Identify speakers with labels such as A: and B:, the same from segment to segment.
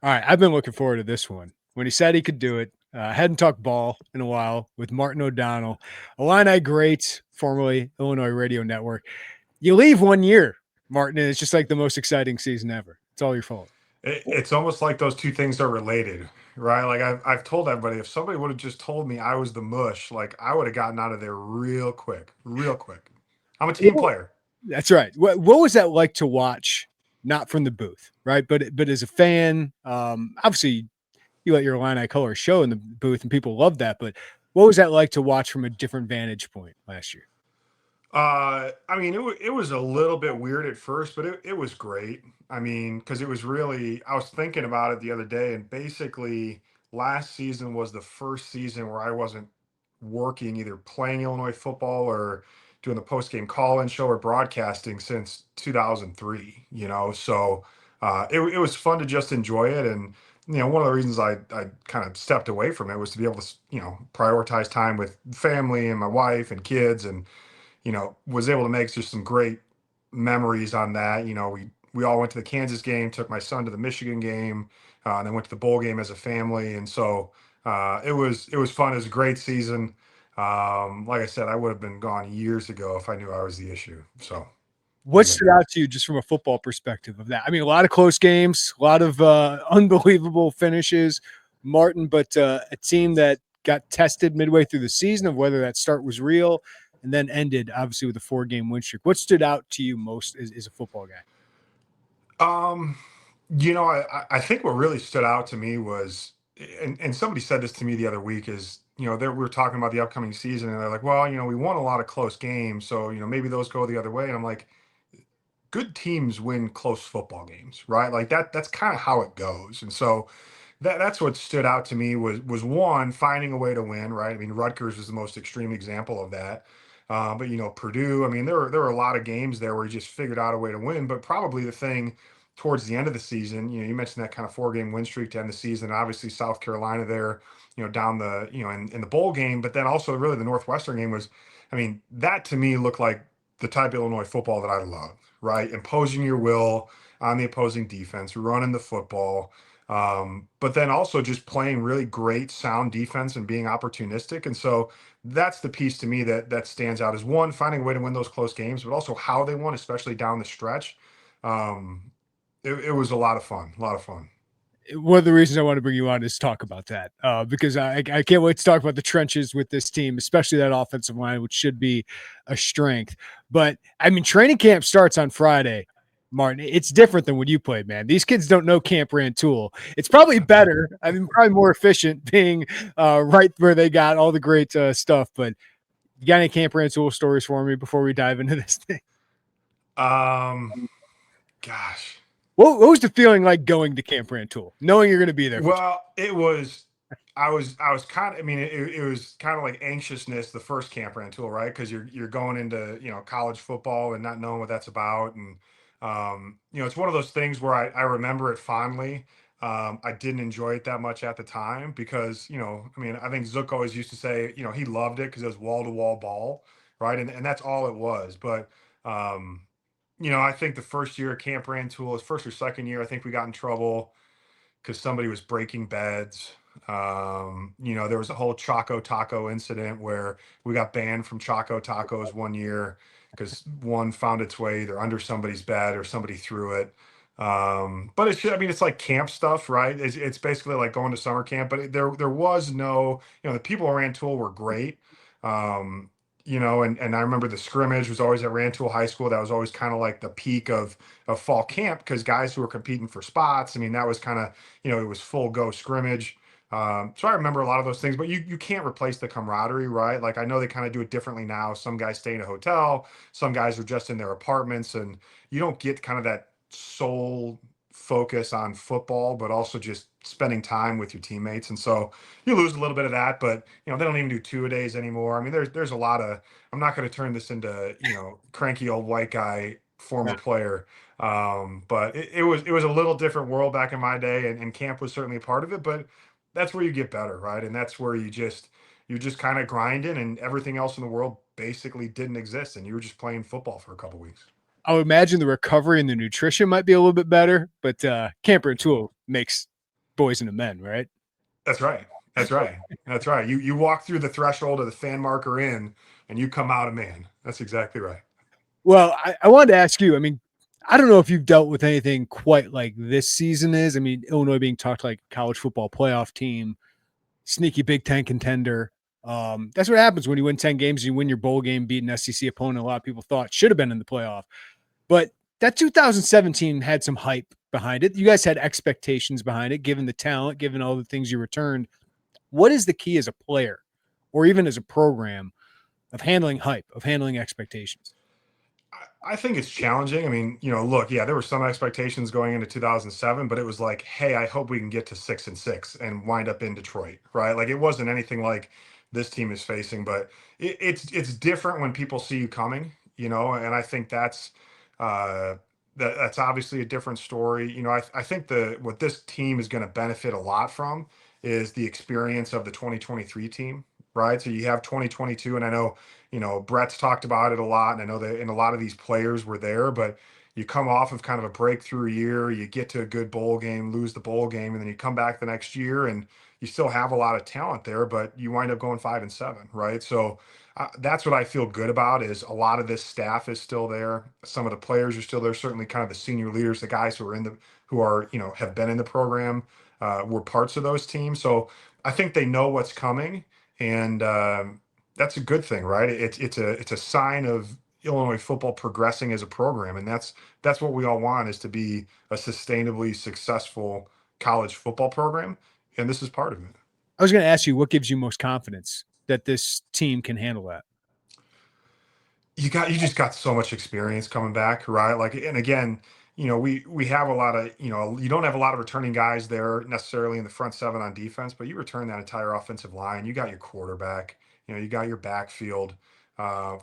A: All right, I've been looking forward to this one. When he said he could do it, hadn't talked ball in a while with Martin O'Donnell, Illini great, formerly Illinois Radio Network. You leave 1 year, Martin, and it's just like the most exciting season ever. It's all your fault.
B: It's almost like those two things are related, right? Like I've told everybody, if somebody would have just told me I was the mush, like I would have gotten out of there real quick, real quick. I'm a team player.
A: That's right. What was that like to watch? Not from the booth, right? But as a fan, obviously you let your Illini colors show in the booth, and people love that. But what was that like to watch from a different vantage point last year?
B: I mean, it was a little bit weird at first, but it was great. I mean, because it was really, I was thinking about it the other day, and basically last season was the first season where I wasn't working, either playing Illinois football or doing the post game call in show or broadcasting since 2003, you know? So it was fun to just enjoy it. And, you know, one of the reasons I kind of stepped away from it was to be able to, you know, prioritize time with family and my wife and kids, and was able to make just some great memories on that. We all went to the Kansas game, took my son to the Michigan game, and then went to the bowl game as a family. And so it was fun. It was a great season. Like I said, I would have been gone years ago if I knew I was the issue. So
A: What stood out to you just from a football perspective of that? I mean, a lot of close games, a lot of unbelievable finishes, Martin, but a team that got tested midway through the season of whether that start was real and then ended obviously with a 4-game win streak. What stood out to you most as a football guy?
B: Um, I think what really stood out to me was, and somebody said this to me the other week, is, we were talking about the upcoming season, and they're like, well, we won a lot of close games, so, maybe those go the other way. And I'm like, good teams win close football games, right? Like that's kind of how it goes. And so that's what stood out to me was one, finding a way to win, right? I mean, Rutgers was the most extreme example of that. But Purdue, I mean, there were a lot of games there where he just figured out a way to win. But probably the thing towards the end of the season, you mentioned that kind of 4-game win streak to end the season. Obviously, South Carolina there, down the, in the bowl game, but then also really the Northwestern game was, I mean, that to me looked like the type of Illinois football that I love, right? Imposing your will on the opposing defense, running the football, but then also just playing really great, sound defense and being opportunistic. And so that's the piece to me that stands out, is one, finding a way to win those close games, but also how they won, especially down the stretch. It was a lot of fun, a lot of fun.
A: One of the reasons I want to bring you on is talk about that because I can't wait to talk about the trenches with this team, especially that offensive line, which should be a strength. But I mean, training camp starts on Friday, Martin. It's different than when you played, man. These kids don't know Camp Rantoul. It's probably better. I mean, probably more efficient being right where they got all the great stuff. But you got any Camp Rantoul stories for me before we dive into this thing?
B: Um, Gosh.
A: What was the feeling like going to Camp Rantoul, knowing you're going to be there?
B: Well, I was kind of, I mean, it was kind of like anxiousness the first Camp Rantoul, right? Because you're going into, college football and not knowing what that's about. And it's one of those things where I remember it fondly. I didn't enjoy it that much at the time because, I mean, I think Zook always used to say, he loved it because it was wall to wall ball, right? And that's all it was. But I think the first year at Camp Rantoul, his first or second year, I think we got in trouble because somebody was breaking beds. There was a whole Choco Taco incident where we got banned from Choco Tacos 1 year because one found its way either under somebody's bed or somebody threw it. But I mean, it's like camp stuff, right? It's basically like going to summer camp, but there was no, the people at Rantoul were great. Um, and I remember the scrimmage was always at Rantoul High School. That was always kind of like the peak of fall camp because guys who were competing for spots, I mean, that was kind of, it was full go scrimmage. So I remember a lot of those things, but you can't replace the camaraderie, right? Like I know they kind of do it differently now. Some guys stay in a hotel, some guys are just in their apartments, and you don't get kind of that sole focus on football, but also just spending time with your teammates. And so you lose a little bit of that, but they don't even do 2-a-days anymore. I mean, there's a lot of, I'm not going to turn this into, cranky old white guy, former player. But it was a little different world back in my day, and camp was certainly a part of it, but that's where you get better, right? And that's where you're just kind of grinding, and everything else in the world basically didn't exist, and you were just playing football for a couple weeks.
A: I would imagine the recovery and the nutrition might be a little bit better, but Camp Rantoul makes boys into men, right?
B: That's right. That's right. That's right. You walk through the threshold of the fan marker in, and you come out a man. That's exactly right.
A: Well, I wanted to ask you, I mean, I don't know if you've dealt with anything quite like this season is. I mean, Illinois being talked like college football playoff team, sneaky Big Ten contender. That's what happens when you win 10 games and you win your bowl game, beat an SEC opponent a lot of people thought should have been in the playoff. But that 2017 had some hype behind it. You guys had expectations behind it, given the talent, given all the things you returned. What is the key as a player or even as a program of handling hype, of handling expectations?
B: I think it's challenging. I mean, look, yeah, there were some expectations going into 2007, but it was like, hey, I hope we can get to 6-6 and wind up in Detroit, right? Like it wasn't anything like this team is facing, but it's different when people see you coming, and I think uh, that's obviously a different story. I think what this team is going to benefit a lot from is the experience of the 2023 team, right? So you have 2022, and I know Brett's talked about it a lot, and I know that, and a lot of these players were there, but you come off of kind of a breakthrough year, you get to a good bowl game, lose the bowl game, and then you come back the next year and you still have a lot of talent there, but you wind up going 5-7, right? So that's what I feel good about is a lot of this staff is still there. Some of the players are still there. Certainly, kind of the senior leaders, the guys who are have been in the program, were parts of those teams. So I think they know what's coming, and that's a good thing, right? It's a sign of Illinois football progressing as a program, and that's what we all want, is to be a sustainably successful college football program, and this is part of it.
A: I was going to ask you, what gives you most confidence that this team can handle that?
B: You just got so much experience coming back, right? Like, and again, we have a lot of, you don't have a lot of returning guys there necessarily in the front seven on defense, but you return that entire offensive line. You got your quarterback, you got your backfield.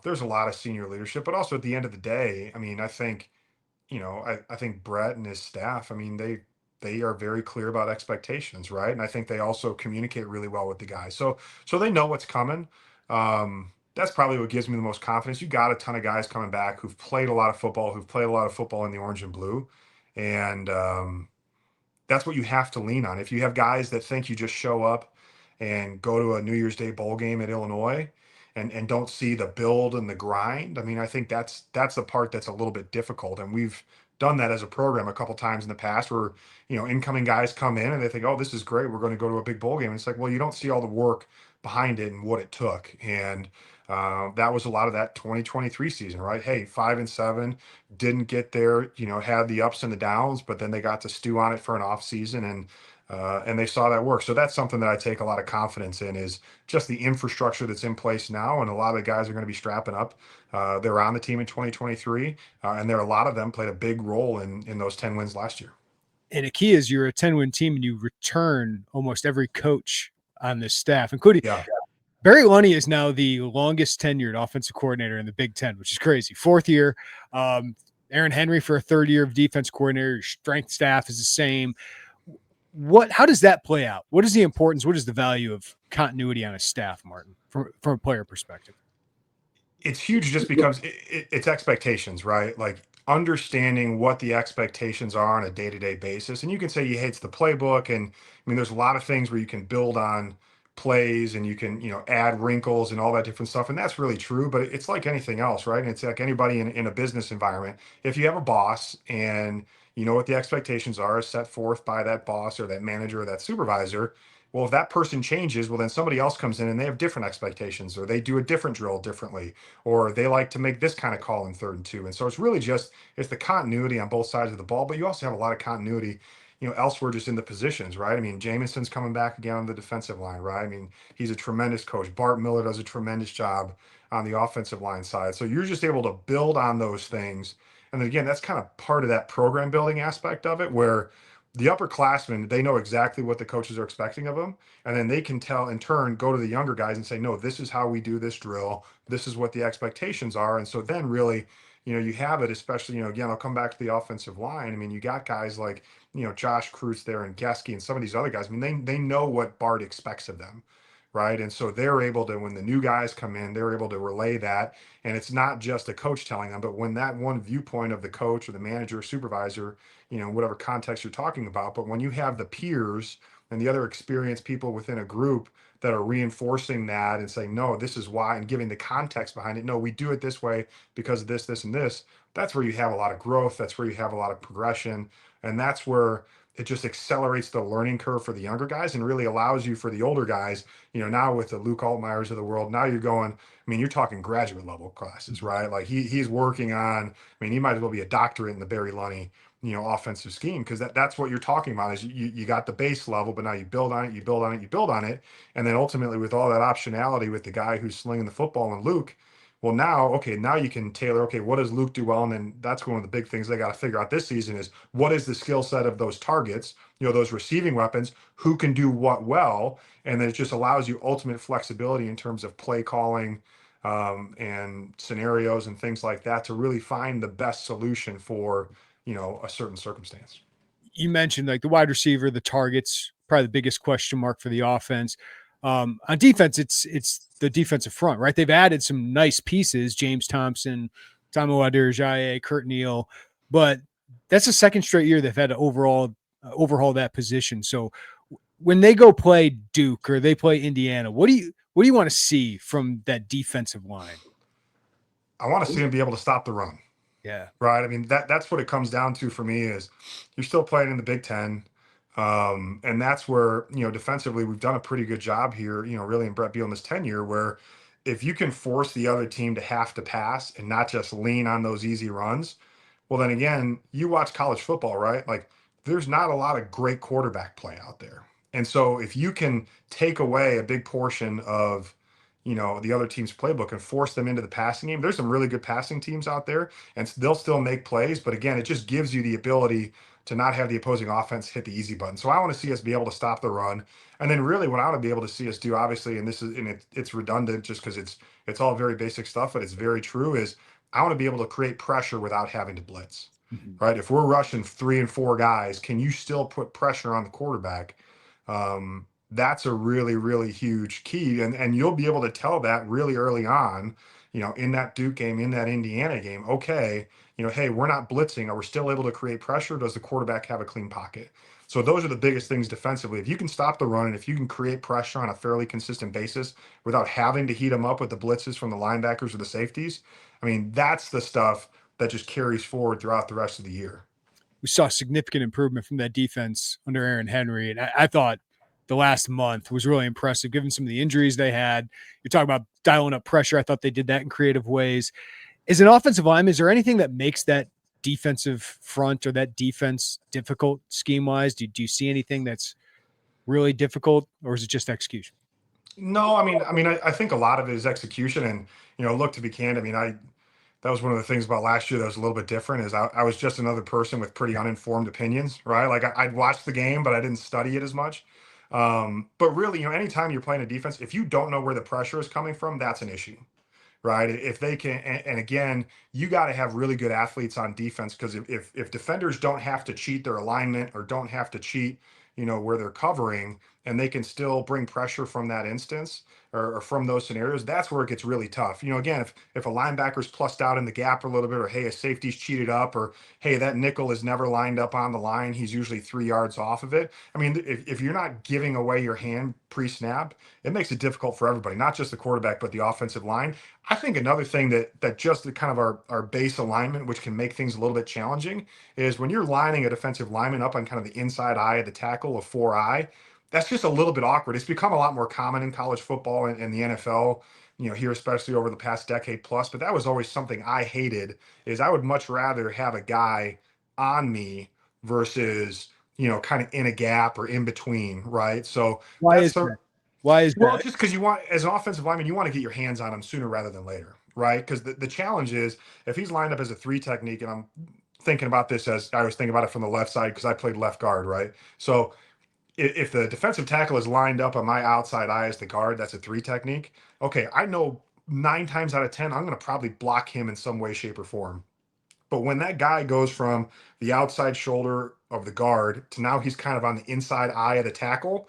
B: There's a lot of senior leadership, but also at the end of the day, I mean, I think, I think Brett and his staff, I mean, they are very clear about expectations, right? And I think they also communicate really well with the guys. So they know what's coming. That's probably what gives me the most confidence. You got a ton of guys coming back who've played a lot of football, in the orange and blue. And that's what you have to lean on. If you have guys that think you just show up and go to a New Year's Day bowl game at Illinois and don't see the build and the grind, I mean, I think that's the part that's a little bit difficult. And we've done that as a program a couple times in the past where, incoming guys come in and they think, oh, this is great, we're going to go to a big bowl game. And it's like, well, you don't see all the work behind it and what it took. And that was a lot of that 2023 season, right? Hey, 5-7, didn't get there, had the ups and the downs, but then they got to stew on it for an off season, and they saw that work. So that's something that I take a lot of confidence in, is just the infrastructure that's in place now. And a lot of the guys are going to be strapping up. They're on the team in 2023, and a lot of them played a big role in those 10 wins last year.
A: And the key is you're a 10-win team and you return almost every coach on this staff, including Barry Lunny is now the longest tenured offensive coordinator in the Big Ten, which is crazy. 4th year. Aaron Henry for a 3rd year of defense coordinator. Your strength staff is the same. How does that play out? What is the importance? What is the value of continuity on a staff, Martin, from a player perspective?
B: It's huge just because it's expectations, right? Like understanding what the expectations are on a day-to-day basis. And you can say he hates the playbook. And I mean, there's a lot of things where you can build on plays and you can, add wrinkles and all that different stuff. And that's really true, but it's like anything else, right? And it's like anybody in a business environment. If you have a boss and you know what the expectations are set forth by that boss or that manager or that supervisor, well, if that person changes, well, then somebody else comes in and they have different expectations, or they do a different drill differently, or they like to make this kind of call in 3rd and 2. And so it's really it's the continuity on both sides of the ball, but you also have a lot of continuity, elsewhere just in the positions, right? I mean, Jamison's coming back again on the defensive line, right? I mean, he's a tremendous coach. Bart Miller does a tremendous job on the offensive line side. So you're just able to build on those things. And then again, that's kind of part of that program building aspect of it, where the upperclassmen, they know exactly what the coaches are expecting of them. And then they can tell, in turn, go to the younger guys and say, no, this is how we do this drill. This is what the expectations are. And so then really, you have it, especially, again, I'll come back to the offensive line. I mean, you got guys like, Josh Cruz there and Gesky and some of these other guys. I mean, they know what Bart expects of them. Right. And so they're able to, when the new guys come in, they're able to relay that. And it's not just a coach telling them, but when that one viewpoint of the coach or the manager or supervisor, whatever context you're talking about, but when you have the peers and the other experienced people within a group that are reinforcing that and saying, no, this is why, and giving the context behind it. No, we do it this way because of this, and this. That's where you have a lot of growth. That's where you have a lot of progression. And that's where it just accelerates the learning curve for the younger guys and really allows you for the older guys, now with the Luke Altmires of the world, now you're going, I mean, you're talking graduate level classes, right? Like he's working on, I mean, he might as well be a doctorate in the Barry Lunny, offensive scheme, because that's what you're talking about is you got the base level, but now you build on it, you build on it, you build on it. And then ultimately with all that optionality with the guy who's slinging the football and Luke, well, now, okay, now you can tailor, okay, what does Luke do well? And then that's one of the big things they got to figure out this season is what is the skill set of those targets, those receiving weapons, who can do what well. And then it just allows you ultimate flexibility in terms of play calling and scenarios and things like that to really find the best solution for, a certain circumstance.
A: You mentioned like the wide receiver, the targets, probably the biggest question mark for the offense. On defense, it's the defensive front, right? They've added some nice pieces, James Thompson, Tomo Adirjaye, Kurt Neal, but that's the second straight year they've had to overhaul that position. So when they go play Duke or they play Indiana, what do you want to see from that defensive line?
B: I want to see them be able to stop the run.
A: Yeah.
B: Right. I mean, that's what it comes down to for me is you're still playing in the Big Ten. And that's where, defensively, we've done a pretty good job here, really in Brett Bielema's tenure, where if you can force the other team to have to pass and not just lean on those easy runs, well, then again, you watch college football, right? Like there's not a lot of great quarterback play out there. And so if you can take away a big portion of, the other team's playbook and force them into the passing game, there's some really good passing teams out there and they'll still make plays. But again, it just gives you the ability to not have the opposing offense hit the easy button. So I want to see us be able to stop the run. And then really what I want to be able to see us do, obviously, and this is, and it's redundant just because it's all very basic stuff, but it's very true, is I want to be able to create pressure without having to blitz, right? If we're rushing 3 and 4 guys, can you still put pressure on the quarterback? That's a really, really huge key. And you'll be able to tell that really early on, in that Duke game, in that Indiana game, okay, hey, we're not blitzing. Are we still able to create pressure? Does the quarterback have a clean pocket? So those are the biggest things defensively. If you can stop the run and if you can create pressure on a fairly consistent basis without having to heat them up with the blitzes from the linebackers or the safeties, I mean, that's the stuff that just carries forward throughout the rest of the year.
A: We saw significant improvement from that defense under Aaron Henry. And I thought the last month was really impressive, given some of the injuries they had. You're talking about dialing up pressure. I thought they did that in creative ways. As an offensive lineman, is there anything that makes that defensive front or that defense difficult scheme-wise? Do you see anything that's really difficult, or is it just execution?
B: No, I think a lot of it is execution. And, look, to be candid, that was one of the things about last year that was a little bit different is I was just another person with pretty uninformed opinions, right? Like I'd watch the game, but I didn't study it as much. But really, anytime you're playing a defense, if you don't know where the pressure is coming from, that's an issue, right? If they can, and again, you got to have really good athletes on defense because if defenders don't have to cheat their alignment or don't have to cheat, where they're covering, and they can still bring pressure from that instance or from those scenarios, that's where it gets really tough. Again, if a linebacker's plussed out in the gap a little bit, or hey, a safety's cheated up, or hey, that nickel is never lined up on the line, he's usually 3 yards off of it. I mean, if you're not giving away your hand pre-snap, it makes it difficult for everybody, not just the quarterback, but the offensive line. I think another thing that just the kind of our base alignment, which can make things a little bit challenging, is when you're lining a defensive lineman up on kind of the inside eye of the tackle, a 4-eye, that's just a little bit awkward. It's become a lot more common in college football and the NFL, here, especially over the past decade plus. But that was always something I hated, is I would much rather have a guy on me versus, kind of in a gap or in between, right? So
A: Why is that? Why is
B: well,
A: that?
B: just because you want, as an offensive lineman, you want to get your hands on him sooner rather than later, right? Because the challenge is if he's lined up as a 3 technique, and I'm thinking about this as I was thinking about it from the left side because I played left guard, right? So if the defensive tackle is lined up on my outside eye as the guard, that's a 3 technique. Okay, I know 9 times out of 10, I'm going to probably block him in some way, shape, or form. But when that guy goes from the outside shoulder of the guard to now he's kind of on the inside eye of the tackle,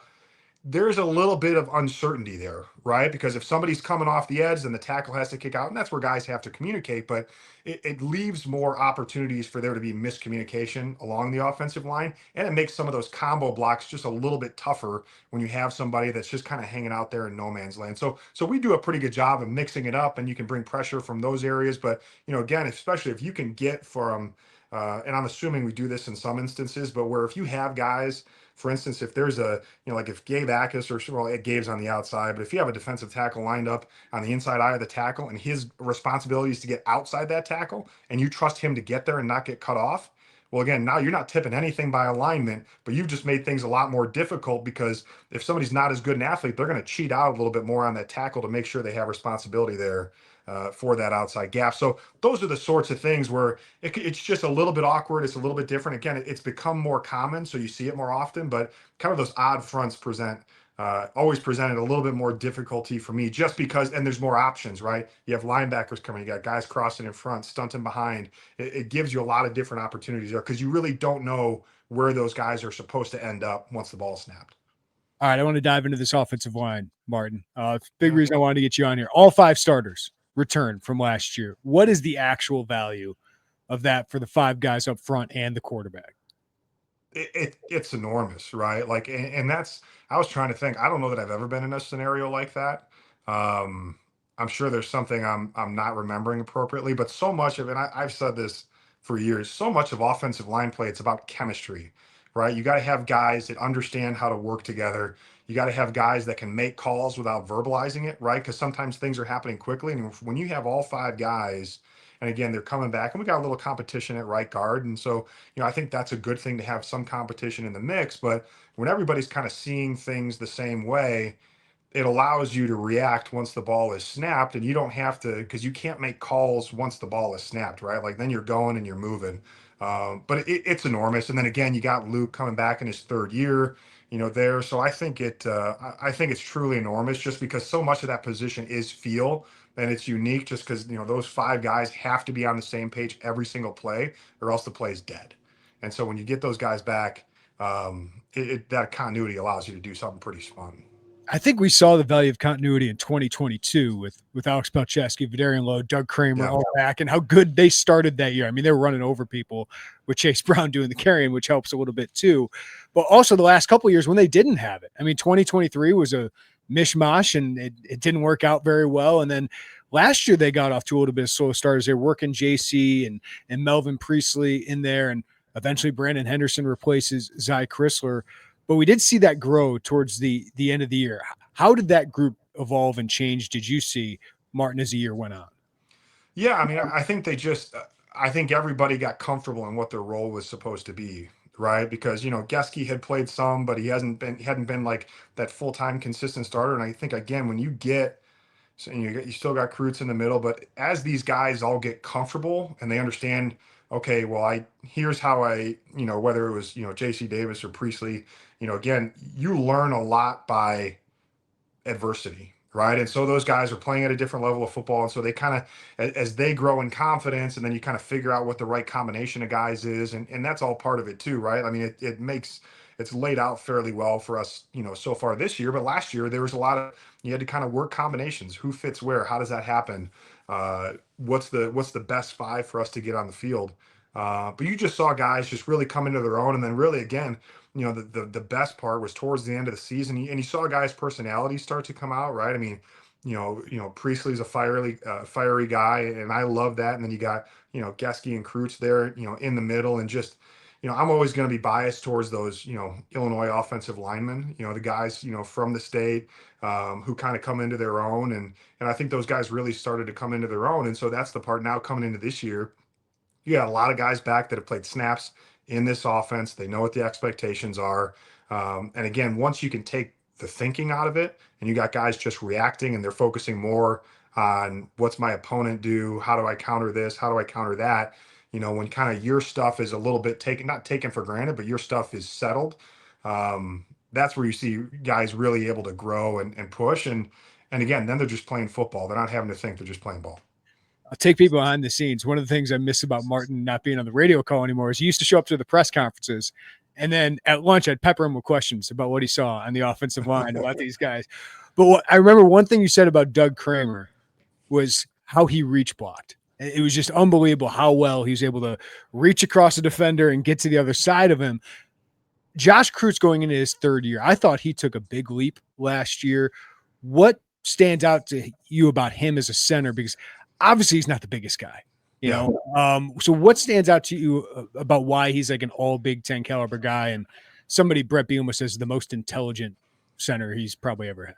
B: there's a little bit of uncertainty there, right? Because if somebody's coming off the edge, then the tackle has to kick out, and that's where guys have to communicate. But it leaves more opportunities for there to be miscommunication along the offensive line, and it makes some of those combo blocks just a little bit tougher when you have somebody that's just kind of hanging out there in no man's land. So we do a pretty good job of mixing it up, and you can bring pressure from those areas. But again, especially if you can get from and I'm assuming we do this in some instances, but where if you have guys, for instance, if there's like if Gabe Akis well, Gabe's on the outside, but if you have a defensive tackle lined up on the inside eye of the tackle and his responsibility is to get outside that tackle and you trust him to get there and not get cut off, well, again, now you're not tipping anything by alignment, but you've just made things a lot more difficult because if somebody's not as good an athlete, they're going to cheat out a little bit more on that tackle to make sure they have responsibility there for that outside gap. So those are the sorts of things where it's just a little bit awkward. It's a little bit different. Again, it's become more common, so you see it more often, but kind of those odd fronts always presented a little bit more difficulty for me just because, and there's more options, right? You have linebackers coming, you got guys crossing in front, stunting behind. It gives you a lot of different opportunities there because you really don't know where those guys are supposed to end up once the ball's snapped.
A: All right, I want to dive into this offensive line, Martin. Big reason I wanted to get you on here. All 5 starters returned from last year. What is the actual value of that for the 5 guys up front and the quarterback?
B: It's enormous, right? Like, and that's, I was trying to think, I don't know that I've ever been in a scenario like that. I'm sure there's something I'm not remembering appropriately, but so much of it, I've said this for years, so much of offensive line play, it's about chemistry, right? You got to have guys that understand how to work together. You got to have guys that can make calls without verbalizing it, right? Because sometimes things are happening quickly. And when you have all 5 guys, and again, they're coming back, and we got a little competition at right guard. And so, I think that's a good thing to have some competition in the mix. But when everybody's kind of seeing things the same way, it allows you to react once the ball is snapped, and you don't have to, because you can't make calls once the ball is snapped, right? Like then you're going and you're moving. But it's enormous. And then again, you got Luke coming back in his 3rd year, there. So I think I think it's truly enormous just because so much of that position is feel, and it's unique just because, those 5 guys have to be on the same page every single play or else the play is dead. And so when you get those guys back, that continuity allows you to do something pretty fun.
A: I think we saw the value of continuity in 2022 with Alex Gesky, Vidarian Lowe, Doug Kramer all back, and how good they started that year. I mean, they were running over people with Chase Brown doing the carrying, which helps a little bit too. But also the last couple of years when they didn't have it. I mean, 2023 was a mishmash, and it didn't work out very well. And then last year they got off to a little bit of slow starters. They were working JC and Melvin Priestley in there, and eventually Brandon Henderson replaces Zy Chrysler. But we did see that grow towards the end of the year. How did that group evolve and change? Did you see, Martin, as the year went on?
B: Yeah, I mean, I think I think everybody got comfortable in what their role was supposed to be, right? Because Gesky had played some, but he hadn't been like that full-time consistent starter. And I think again, when you get, so you still got Cruz in the middle, but as these guys all get comfortable and they understand, okay, well, here's how whether it was JC Davis or Priestley, again, you learn a lot by adversity, right? And so those guys are playing at a different level of football, and so they kind of, as they grow in confidence, and then you kind of figure out what the right combination of guys is, and that's all part of it too, right? I mean, it's laid out fairly well for us, so far this year. But last year there was a lot of, you had to kind of work combinations. Who fits where? How does that happen? What's the best 5 for us to get on the field? But you just saw guys just really come into their own, and then really again, the best part was towards the end of the season, and you saw guys' personalities start to come out, right? I mean, Priestley's a fiery guy, and I love that. And then you got Gesky and Cruz there, in the middle, and just I'm always going to be biased towards those Illinois offensive linemen, the guys from the state who kind of come into their own, and I think those guys really started to come into their own, and so that's the part now coming into this year. You got a lot of guys back that have played snaps in this offense. They know what the expectations are. And again, once you can take the thinking out of it and you got guys just reacting and they're focusing more on what's my opponent do? How do I counter this? How do I counter that? When kind of your stuff is a little bit not taken for granted, but your stuff is settled. That's where you see guys really able to grow and push. And again, then they're just playing football. They're not having to think, they're just playing ball.
A: I'll take people behind the scenes. One of the things I miss about Martin not being on the radio call anymore is he used to show up to the press conferences And then at lunch, I'd pepper him with questions about what he saw on the offensive line about these guys. But I remember one thing you said about Doug Kramer was how he reach blocked. It was just unbelievable how well he was able to reach across a defender and get to the other side of him. Josh Cruz going into his third year, I thought he took a big leap last year. What stands out to you about him as a center? Because obviously he's not the biggest guy, you know. So what stands out to you about why he's like an all Big Ten caliber guy and somebody Brett Bielema says the most intelligent center he's probably ever had?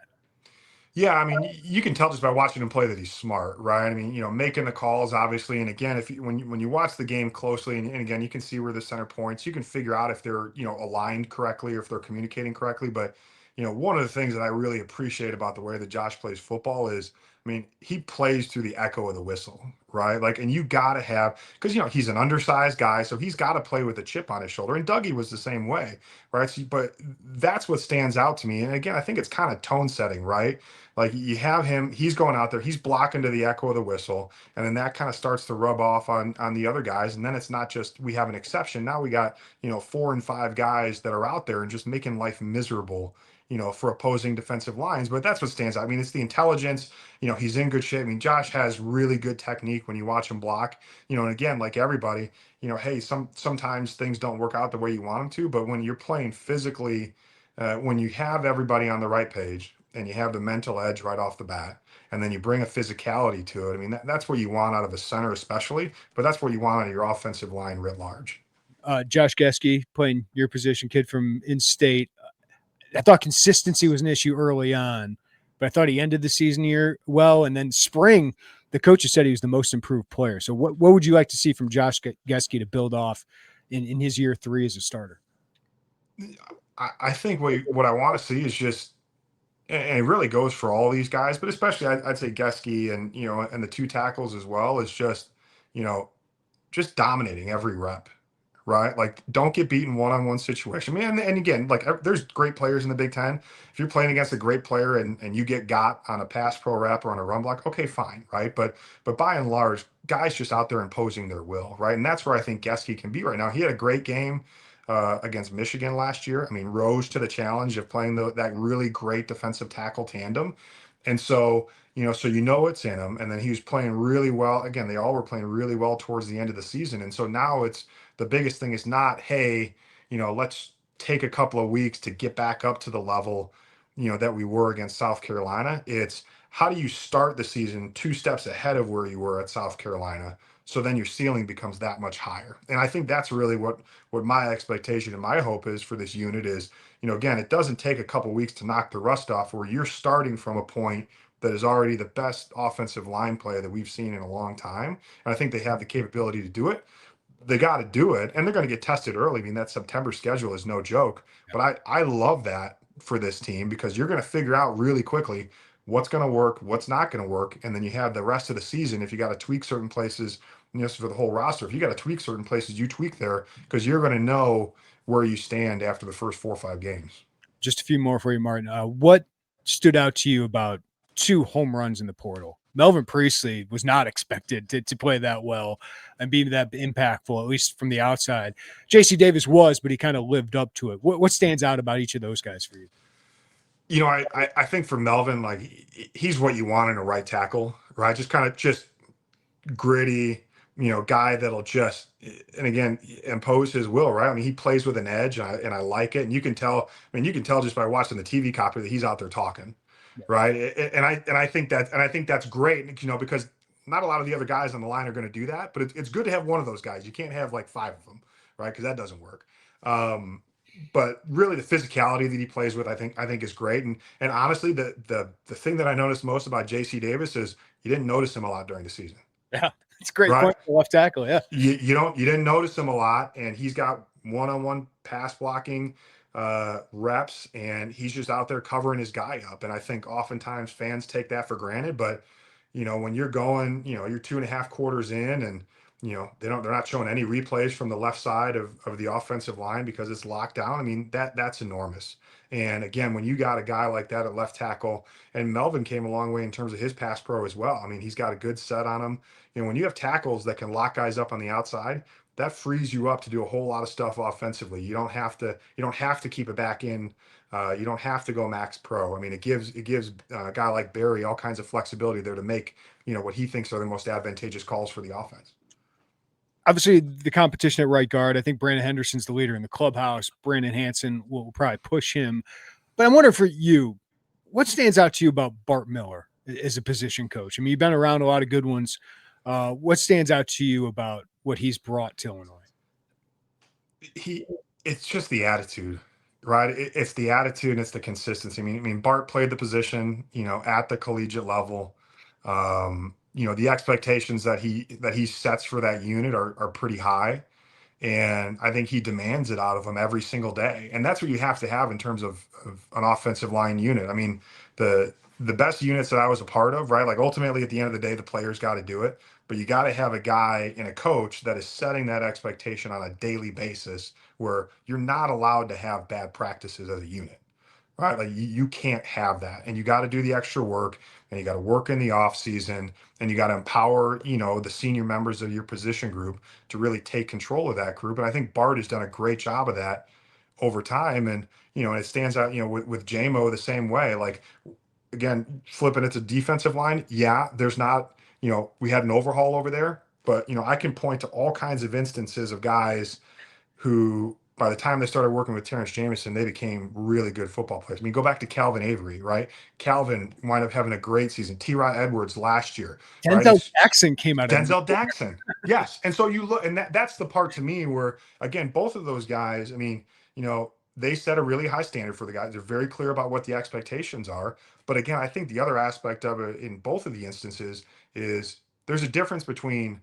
B: Yeah, I mean, you can tell just by watching him play that he's smart, right? I mean, making the calls, obviously, and again, if you when you watch the game closely, and again, you can see where the center points, you can figure out if they're aligned correctly or if they're communicating correctly. But one of the things that I really appreciate about the way that Josh plays football is, I mean, he plays through the echo of the whistle, right? Like, and you got to have, because he's an undersized guy, so he's got to play with a chip on his shoulder. And Dougie was the same way, right? So, but that's what stands out to me. And again, I think it's kind of tone setting, right? Like you have him, he's going out there, he's blocking to the echo of the whistle, and then that kind of starts to rub off on the other guys. And then it's not just we have an exception. Now we got 4 and 5 guys that are out there and just making life miserable, for opposing defensive lines. But that's what stands out. I mean, it's the intelligence. He's in good shape. I mean, Josh has really good technique when you watch him block. And again, like everybody, hey, sometimes things don't work out the way you want them to, but when you're playing physically, when you have everybody on the right page and you have the mental edge right off the bat, and then you bring a physicality to it. I mean, that's what you want out of a center, especially, but that's what you want out of your offensive line writ large.
A: Josh Gesky, playing your position, kid from in-state. I thought consistency was an issue early on, but I thought he ended the season year well. And then spring, the coaches said he was the most improved player. So what would you like to see from Josh Gesky to build off in his year 3 as a starter?
B: I think what I want to see is just, and it really goes for all these guys, but especially I'd say Gesky and and the 2 tackles as well, is just just dominating every rep, right? Like, don't get beaten one-on-one situation. I mean, and again, like there's great players in the Big Ten. If you're playing against a great player and you get got on a pass pro rep or on a run block, okay, fine, right? But by and large, guys just out there imposing their will, right? And that's where I think Gesky can be right now. He had a great game against Michigan last year. I mean, rose to the challenge of playing that really great defensive tackle tandem. And so, so it's in him. And then he was playing really well. Again, they all were playing really well towards the end of the season. And so now it's the biggest thing is not, hey, let's take a couple of weeks to get back up to the level, that we were against South Carolina. It's how do you start the season 2 steps ahead of where you were at South Carolina? So then your ceiling becomes that much higher. And I think that's really what my expectation and my hope is for this unit is, again, it doesn't take a couple weeks to knock the rust off where you're starting from a point that is already the best offensive line play that we've seen in a long time. And I think they have the capability to do it. They got to do it, and they're going to get tested early. I mean, that September schedule is no joke, but I love that for this team because you're going to figure out really quickly what's going to work, what's not going to work. And then you have the rest of the season. If you got to tweak certain places, for the whole roster, if you got to tweak certain places, you tweak there because you're going to know where you stand after the first 4 or 5 games.
A: Just a few more for you, Martin. What stood out to you about 2 home runs in the portal? Melvin Priestley was not expected to play that well and be that impactful, at least from the outside. J.C. Davis was, but he kind of lived up to it. What stands out about each of those guys for you?
B: I think for Melvin, like he's what you want in a right tackle, right? Just gritty, guy that'll just, and again, impose his will, right? I mean, he plays with an edge, and I like it. And you can tell just by watching the TV copy that he's out there talking, right? And I think that's great, because not a lot of the other guys on the line are going to do that, but it's good to have one of those guys. You can't have like 5 of them, right? Because that doesn't work. But really the physicality that he plays with, I think is great. And honestly, the thing that I noticed most about JC Davis is you didn't notice him a lot during the season.
A: Yeah, it's a great
B: right?
A: point for left tackle. Yeah.
B: You didn't notice him a lot, and he's got one-on-one pass blocking reps, and he's just out there covering his guy up. And I think oftentimes fans take that for granted, but when you're going, you're 2.5 quarters in, and they're not showing any replays from the left side of the offensive line because it's locked down. I mean, that's enormous. And again, when you got a guy like that at left tackle, and Melvin came a long way in terms of his pass pro as well. I mean, he's got a good set on him. When you have tackles that can lock guys up on the outside, that frees you up to do a whole lot of stuff offensively. You don't have to keep it back in. You don't have to go max pro. I mean, it gives a guy like Barry all kinds of flexibility there to make, what he thinks are the most advantageous calls for the offense.
A: Obviously, the competition at right guard, I think Brandon Henderson's the leader in the clubhouse. Brandon Hansen will probably push him. But I'm wondering for you, what stands out to you about Bart Miller as a position coach? I mean, you've been around a lot of good ones. What stands out to you about what he's brought to Illinois?
B: It's just the attitude, right? It's the attitude and it's the consistency. I mean, Bart played the position, at the collegiate level. The expectations that he sets for that unit are pretty high. And I think he demands it out of them every single day. And that's what you have to have in terms of an offensive line unit. I mean, the best units that I was a part of, right? Like ultimately at the end of the day, the players got to do it, but you got to have a guy and a coach that is setting that expectation on a daily basis where you're not allowed to have bad practices as a unit. Right. Like you can't have that. And you got to do the extra work, and you got to work in the off season, and you got to empower, the senior members of your position group to really take control of that group. And I think Bart has done a great job of that over time. And it stands out, with JMO the same way. Like, again, flipping it to defensive line. Yeah, there's not, we had an overhaul over there, but, I can point to all kinds of instances of guys who, by the time they started working with Terrence Jamison, they became really good football players. I mean, go back to Calvin Avery, right? Calvin wound up having a great season. T-Rod Edwards last year, right?
A: Denzel Jackson came out of
B: Denzel Jackson. Yes. And so you look, and that's the part to me where, again, both of those guys, I mean, they set a really high standard for the guys. They're very clear about what the expectations are. But again, I think the other aspect of it in both of the instances is there's a difference between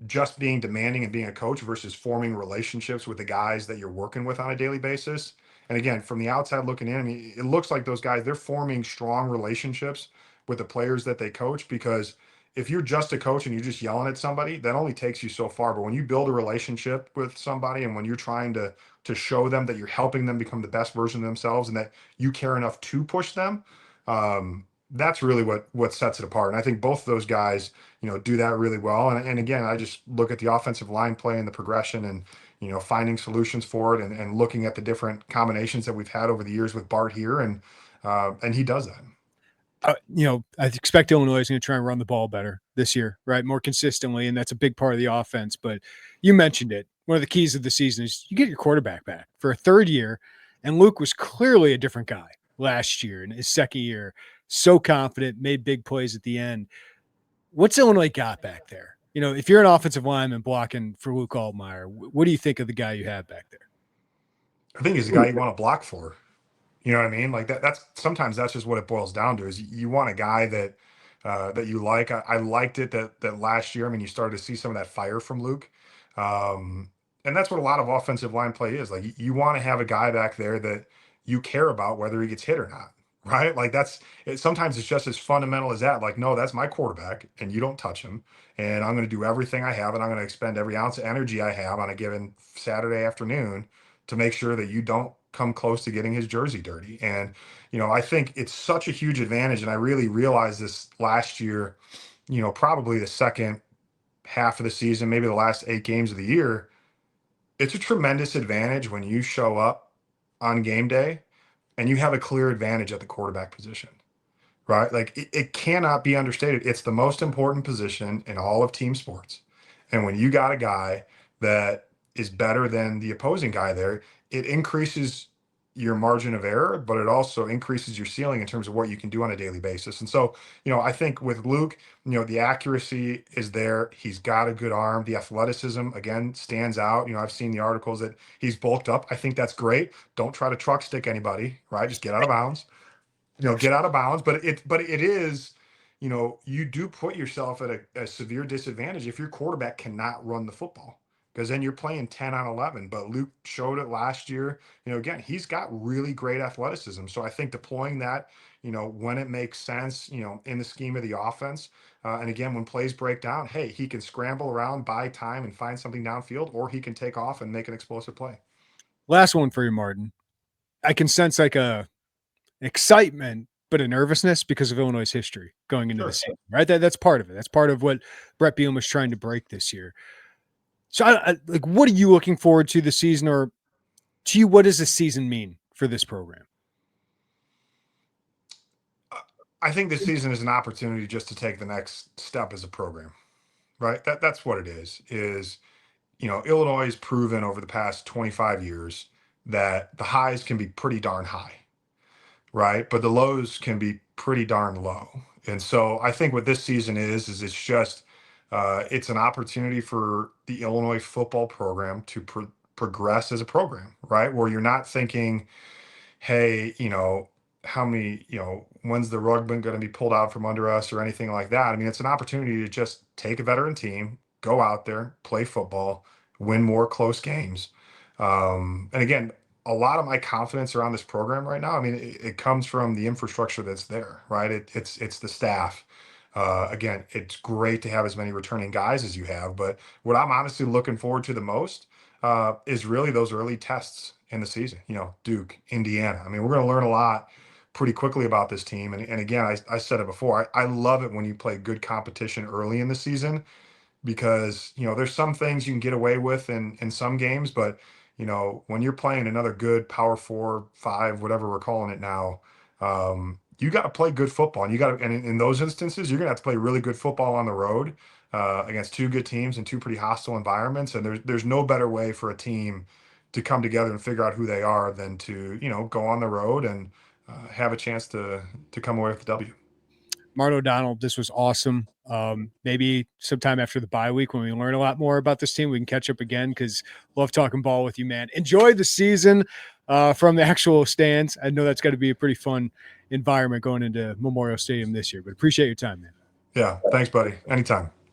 B: just being demanding and being a coach versus forming relationships with the guys that you're working with on a daily basis. And again, from the outside looking in, I mean, it looks like those guys, they're forming strong relationships with the players that they coach, because if you're just a coach and you're just yelling at somebody, that only takes you so far. But when you build a relationship with somebody, and when you're trying to show them that you're helping them become the best version of themselves and that you care enough to push them, that's really what sets it apart. And I think both of those guys, do that really well. And again, I just look at the offensive line play and the progression, and finding solutions for it, and looking at the different combinations that we've had over the years with Bart here, and he does that.
A: I expect Illinois is going to try and run the ball better this year, right? More consistently, and that's a big part of the offense. But you mentioned it. One of the keys of the season is you get your quarterback back for a third year, and Luke was clearly a different guy last year in his second year. So confident, made big plays at the end. What's Illinois got back there? If you're an offensive lineman blocking for Luke Almire, what do you think of the guy you have back there?
B: I think he's the guy you want to block for. You know what I mean? Like that's sometimes that's just what it boils down to, is you want a guy that you like. I liked it that last year. I mean, you started to see some of that fire from Luke. And that's what a lot of offensive line play is. Like you want to have a guy back there that you care about whether he gets hit or not. Right. Like sometimes it's just as fundamental as that. Like, no, that's my quarterback and you don't touch him. And I'm going to do everything I have, and I'm going to expend every ounce of energy I have on a given Saturday afternoon to make sure that you don't come close to getting his jersey dirty. And, I think it's such a huge advantage. And I really realized this last year, probably the second half of the season, maybe the last 8 games of the year. It's a tremendous advantage when you show up on game day and you have a clear advantage at the quarterback position, right? Like it cannot be understated. It's the most important position in all of team sports. And when you got a guy that is better than the opposing guy there, it increases your margin of error, but it also increases your ceiling in terms of what you can do on a daily basis. And so, I think with Luke, the accuracy is there. He's got a good arm. The athleticism, again, stands out. I've seen the articles that he's bulked up. I think that's great. Don't try to truck stick anybody, right? Just get out of bounds. Get out of bounds. But it is, you do put yourself at a severe disadvantage if your quarterback cannot run the football, because then you're playing 10 on 11. But Luke showed it last year. Again, he's got really great athleticism. So I think deploying that, when it makes sense, in the scheme of the offense. And again, when plays break down, hey, he can scramble around, buy time, and find something downfield, or he can take off and make an explosive play.
A: Last one for you, Martin. I can sense like a excitement, but a nervousness because of Illinois' history going into the season, right? That's part of it. That's part of what Brett Bielema was trying to break this year. So like, what are you looking forward to this season, or to you, what does the season mean for this program?
B: I think this season is an opportunity just to take the next step as a program, right? That's what it is, Illinois has proven over the past 25 years that the highs can be pretty darn high, right? But the lows can be pretty darn low. And so I think what this season is it's just it's an opportunity for the Illinois football program to progress as a program, right? Where you're not thinking, hey, how many, when's the rug going to be pulled out from under us or anything like that. I mean, it's an opportunity to just take a veteran team, go out there, play football, win more close games. And again, a lot of my confidence around this program right now, I mean, it comes from the infrastructure that's there, right? It's the staff. Again, it's great to have as many returning guys as you have, but what I'm honestly looking forward to the most is really those early tests in the season. Duke, Indiana. I mean, we're going to learn a lot pretty quickly about this team. And again, I said it before. I love it when you play good competition early in the season because there's some things you can get away with in some games, but when you're playing another good Power 4, 5, whatever we're calling it now, you got to play good football, and you got to. And in those instances, you're gonna have to play really good football on the road against two good teams in two pretty hostile environments. And there's no better way for a team to come together and figure out who they are than to go on the road and have a chance to come away with the W.
A: Bart ODonnell, this was awesome. Maybe sometime after the bye week when we learn a lot more about this team, we can catch up again because love talking ball with you, man. Enjoy the season from the actual stands. I know that's got to be a pretty fun environment going into Memorial Stadium this year, but appreciate your time, man.
B: Yeah, thanks, buddy. Anytime.